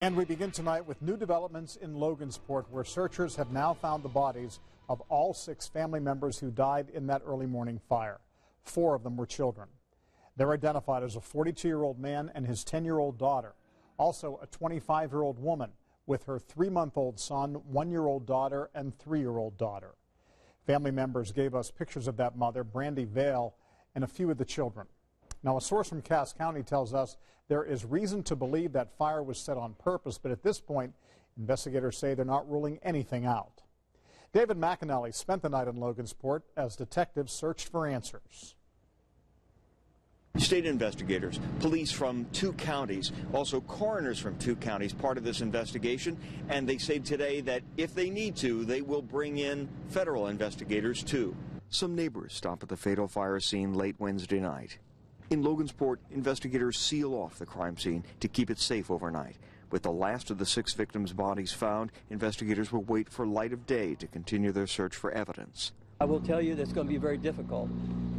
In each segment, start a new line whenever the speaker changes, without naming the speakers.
And we begin tonight with new developments in Logansport, where searchers have now found the bodies of all 6 family members who died in that early morning fire. 4 of them were children. They're identified as a 42-year-old man and his 10-year-old daughter, also a 25-year-old woman with her 3-month-old son, 1-year-old daughter, and 3-year-old daughter. Family members gave us pictures of that mother, Brandy Vale, and a few of the children. Now, a source from Cass County tells us there is reason to believe that fire was set on purpose, but at this point, investigators say they're not ruling anything out. David McAnally spent the night in Logansport as detectives searched for answers.
State investigators, police from 2 counties, also coroners from 2 counties, part of this investigation, and they say today that if they need to, they will bring in federal investigators too. Some neighbors stopped at the fatal fire scene late Wednesday night. In Logansport, investigators seal off the crime scene to keep it safe overnight. With the last of the 6 victims' bodies found, investigators will wait for light of day to continue their search for evidence.
I will tell you that's going to be very difficult.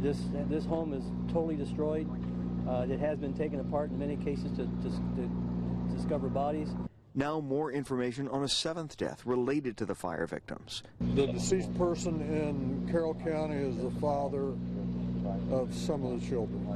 This home is totally destroyed. It has been taken apart in many cases to discover bodies.
Now more information on a 7th death related to the fire victims.
The deceased person in Carroll County is the father of some of the children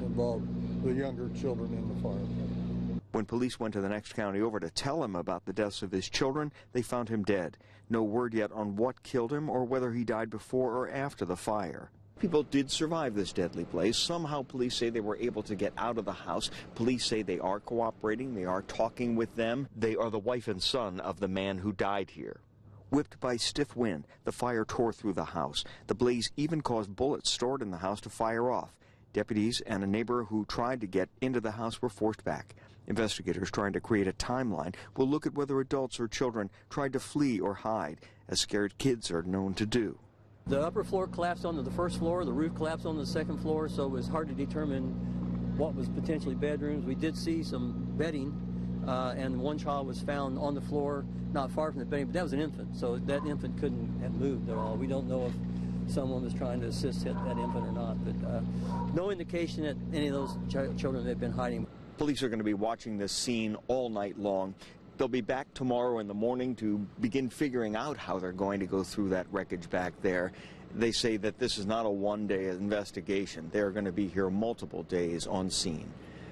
involved, the younger children in the fire.
When police went to the next county over to tell him about the deaths of his children, they found him dead. No word yet on what killed him or whether he died before or after the fire. People did survive this deadly blaze. Somehow police say they were able to get out of the house. Police say they are cooperating, they are talking with them. They are the wife and son of the man who died here. Whipped by stiff wind, the fire tore through the house. The blaze even caused bullets stored in the house to fire off. Deputies and a neighbor who tried to get into the house were forced back. Investigators trying to create a timeline will look at whether adults or children tried to flee or hide, as scared kids are known to do.
The upper floor collapsed onto the first floor, the roof collapsed on the second floor, so it was hard to determine what was potentially bedrooms. We did see some bedding, and one child was found on the floor not far from the bedding, but that was an infant, so that infant couldn't have moved at all. We don't know if someone was trying to assist that infant or not, but no indication that any of those children had been hiding.
Police are going to be watching this scene all night long. They'll be back tomorrow in the morning to begin figuring out how they're going to go through that wreckage back there. They say that this is not a one-day investigation. They're going to be here multiple days on scene.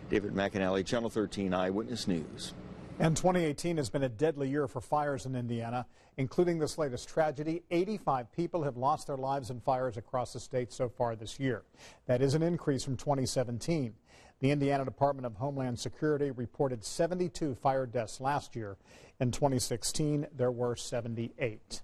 David McAnally, Channel 13 Eyewitness News.
And 2018 has been a deadly year for fires in Indiana, including this latest tragedy. 85 people have lost their lives in fires across the state so far this year. That is an increase from 2017. The Indiana Department of Homeland Security reported 72 fire deaths last year. In 2016, there were 78.